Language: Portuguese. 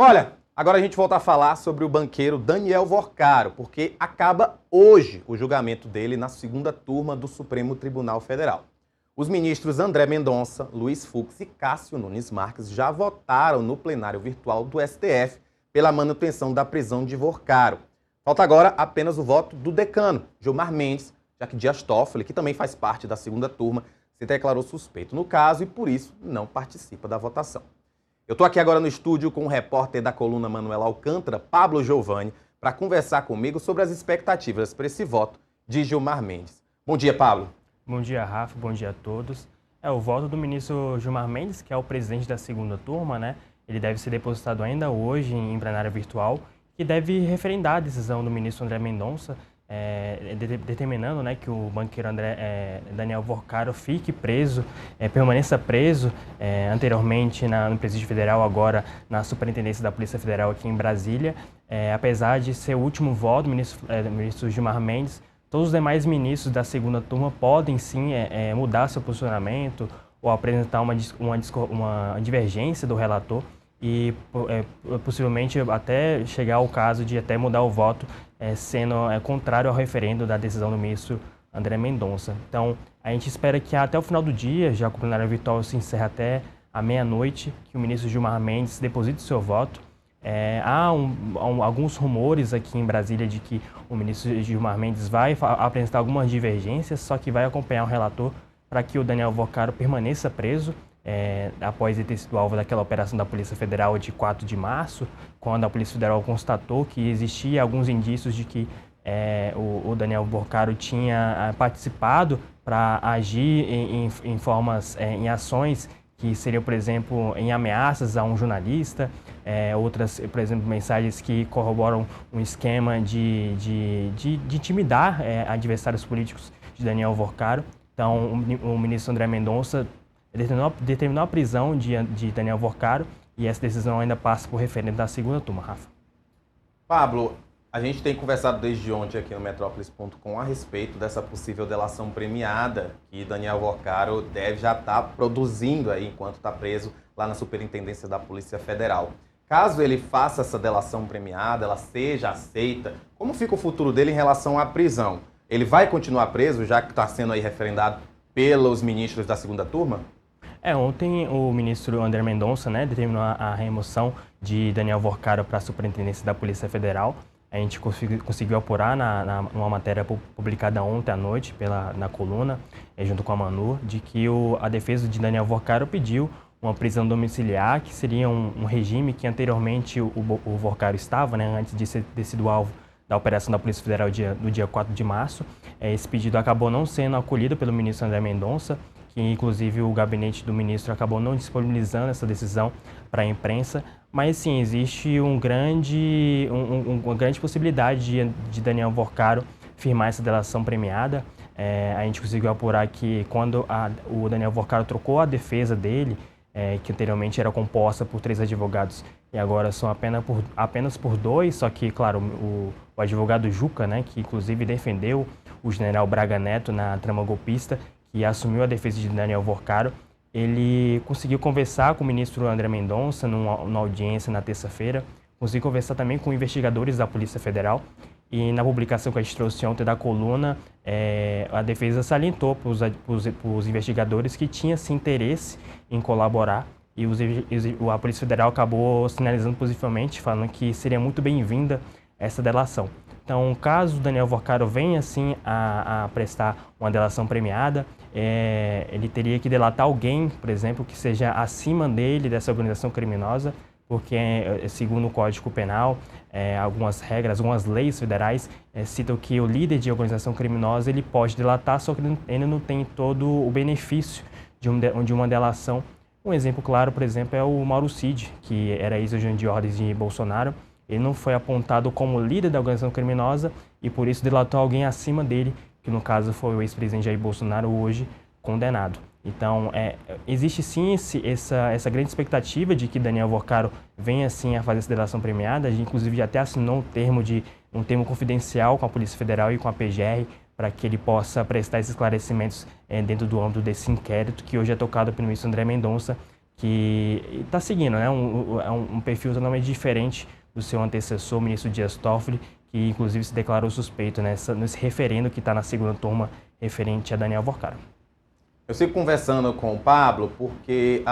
Olha, agora a gente volta a falar sobre o banqueiro Daniel Vorcaro, porque acaba hoje o julgamento dele na segunda turma do Supremo Tribunal Federal. Os ministros André Mendonça, Luiz Fux e Cássio Nunes Marques já votaram no plenário virtual do STF pela manutenção da prisão de Vorcaro. Falta agora apenas o voto do decano, Gilmar Mendes, já que Dias Toffoli, que também faz parte da segunda turma, se declarou suspeito no caso e, por isso, não participa da votação. Eu estou aqui agora no estúdio com o repórter da coluna Manuela Alcântara, Pablo Giovanni, para conversar comigo sobre as expectativas para esse voto de Gilmar Mendes. Bom dia, Pablo. Bom dia, Rafa. Bom dia a todos. O voto do ministro Gilmar Mendes, que é o presidente da segunda turma, né? Ele deve ser depositado ainda hoje em plenária virtual, que deve referendar a decisão do ministro André Mendonça, determinando, né, que o banqueiro Daniel Vorcaro fique preso, permaneça preso anteriormente no Presídio Federal, agora na Superintendência da Polícia Federal aqui em Brasília. Apesar de ser o último voto do ministro Gilmar Mendes, todos os demais ministros da segunda turma podem sim mudar seu posicionamento ou apresentar uma divergência do relator e possivelmente até chegar ao caso de até mudar o voto, sendo contrário ao referendo da decisão do ministro André Mendonça. Então, a gente espera que até o final do dia, já que o plenário virtual se encerra até a meia-noite, que o ministro Gilmar Mendes deposite seu voto. Há alguns rumores aqui em Brasília de que o ministro Gilmar Mendes vai apresentar algumas divergências, só que vai acompanhar o relator para que o Daniel Vorcaro permaneça preso, após ele ter sido alvo daquela operação da Polícia Federal de 4 de março, quando a Polícia Federal constatou que existia alguns indícios de que o Daniel Vorcaro tinha participado para agir em ações que seriam, por exemplo, em ameaças a um jornalista, outras, por exemplo, mensagens que corroboram um esquema de intimidar adversários políticos de Daniel Vorcaro. Então, o ministro André Mendonça determinou a prisão de Daniel Vorcaro e essa decisão ainda passa por referendo da segunda turma, Rafa. Pablo, a gente tem conversado desde ontem aqui no Metrópolis.com a respeito dessa possível delação premiada que Daniel Vorcaro deve já estar produzindo aí enquanto está preso lá na Superintendência da Polícia Federal. Caso ele faça essa delação premiada, ela seja aceita, como fica o futuro dele em relação à prisão? Ele vai continuar preso, já que está sendo aí referendado pelos ministros da segunda turma? Ontem o ministro André Mendonça, né, determinou a remoção de Daniel Vorcaro para a Superintendência da Polícia Federal. A gente conseguiu apurar numa matéria publicada ontem à noite na coluna, junto com a Manu, de que a defesa de Daniel Vorcaro pediu uma prisão domiciliar, que seria um regime que anteriormente o Vorcaro estava, né, antes de ter sido alvo da operação da Polícia Federal no dia 4 de março. Esse pedido acabou não sendo acolhido pelo ministro André Mendonça, que inclusive o gabinete do ministro acabou não disponibilizando essa decisão para a imprensa, mas sim, existe uma grande possibilidade de Daniel Vorcaro firmar essa delação premiada. A gente conseguiu apurar que quando o Daniel Vorcaro trocou a defesa dele, que anteriormente era composta por 3 advogados e agora são apenas por 2, só que, claro, o advogado Juca, né, que inclusive defendeu o general Braga Neto na trama golpista, que assumiu a defesa de Daniel Vorcaro, ele conseguiu conversar com o ministro André Mendonça numa audiência na terça-feira, conseguiu conversar também com investigadores da Polícia Federal e na publicação que a gente trouxe ontem da coluna, a defesa salientou para os investigadores que tinha esse interesse em colaborar e a Polícia Federal acabou sinalizando positivamente, falando que seria muito bem-vinda essa delação. Então, caso Daniel Vorcaro venha assim a prestar uma delação premiada, ele teria que delatar alguém, por exemplo, que seja acima dele, dessa organização criminosa, porque, segundo o Código Penal, algumas regras, algumas leis federais citam que o líder de organização criminosa ele pode delatar, só que ele não tem todo o benefício de uma delação. Um exemplo claro, por exemplo, é o Mauro Cid, que era ex-agente de ordens de Bolsonaro. Ele não foi apontado como líder da organização criminosa e por isso delatou alguém acima dele, que no caso foi o ex-presidente Jair Bolsonaro, hoje condenado. Então, existe sim essa grande expectativa de que Daniel Vorcaro venha sim a fazer essa delação premiada. A gente, inclusive, já até assinou um termo confidencial com a Polícia Federal e com a PGR para que ele possa prestar esses esclarecimentos dentro do âmbito desse inquérito que hoje é tocado pelo ministro André Mendonça, que está seguindo, né, um perfil totalmente diferente do seu antecessor, o ministro Dias Toffoli, que inclusive se declarou suspeito, né, nesse referendo que está na segunda turma referente a Daniel Workaro. Eu sigo conversando com o Pablo porque